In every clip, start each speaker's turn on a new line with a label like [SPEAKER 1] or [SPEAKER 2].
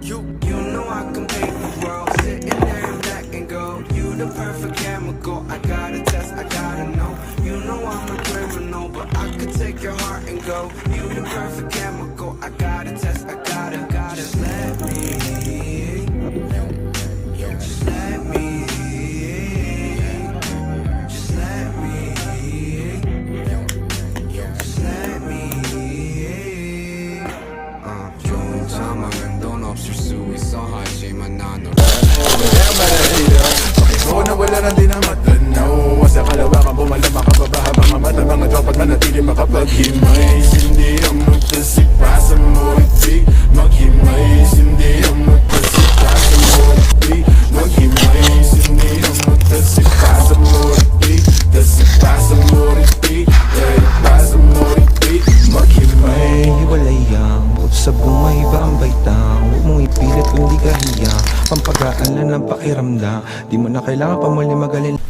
[SPEAKER 1] You know I can paint the world, sitting there in black and gold. You the perfect chemical, I gotta test, I gotta know. You know I'm a criminal, but I could take your heart and go. You the perfect chemical, I gotta test, I gotta just let me, just let me, just let me, just let me. 좋은 상황은 돈 없을 수 있어 하지만 난 널
[SPEAKER 2] Oo na wala na din ang matanaw. Sa kalawakan bumalang makababa habang mamata mga tropa't manatili makapaghimay. Hindi ang magtasik pa sa mortig maghimay. Hindi ang magtasik pa sa mortig maghimay. Hindi ang magtasik pa sa mortig. Tasik pa sa mortig. Pa sa mortig maghimay.
[SPEAKER 3] Hiwalay ang sa bungay ba ang baitang. Huwag mong ipilit kung di ka hiya. Pampagaan lang ng pakiramdam. Di mo na kailangan pa muli magaling.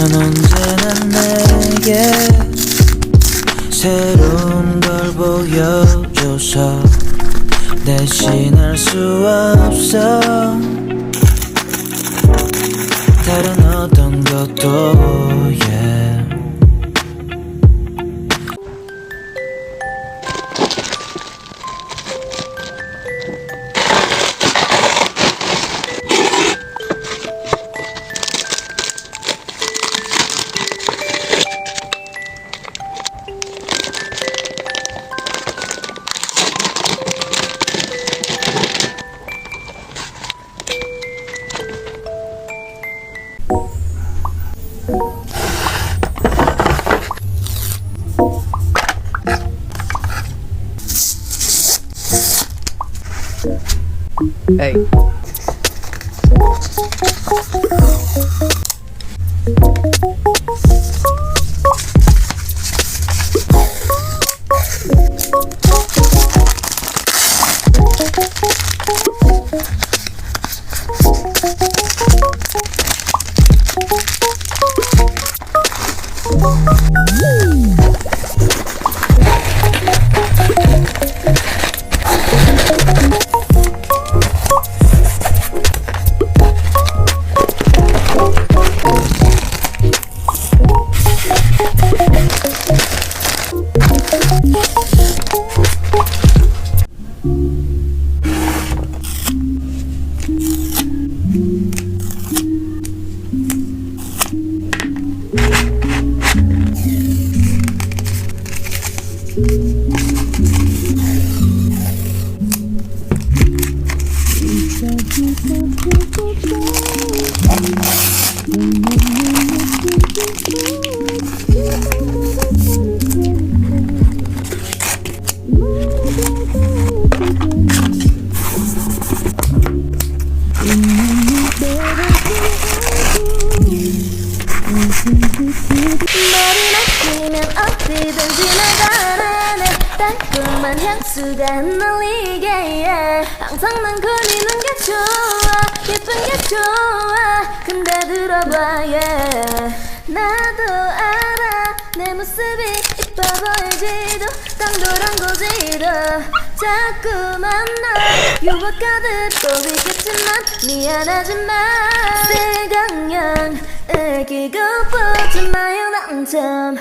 [SPEAKER 4] 넌 언제나 내게 새로운 걸 보여줘서 대신할 수 없어 다른 어떤 것도
[SPEAKER 5] Hey.
[SPEAKER 6] 머리 맞추면 어디든지 나가라 내 달콤한 향수가 흩날리게 항상 난 그리는 게 좋아 예쁜 게 좋아 근데 들어봐 yeah. 나도 알아 내 모습이 이뻐 보이지도 당돌한 고지도 자꾸 만나 유혹하듯 보이겠지만 미안하지만 색강량을 끼고 보지 마요 난 참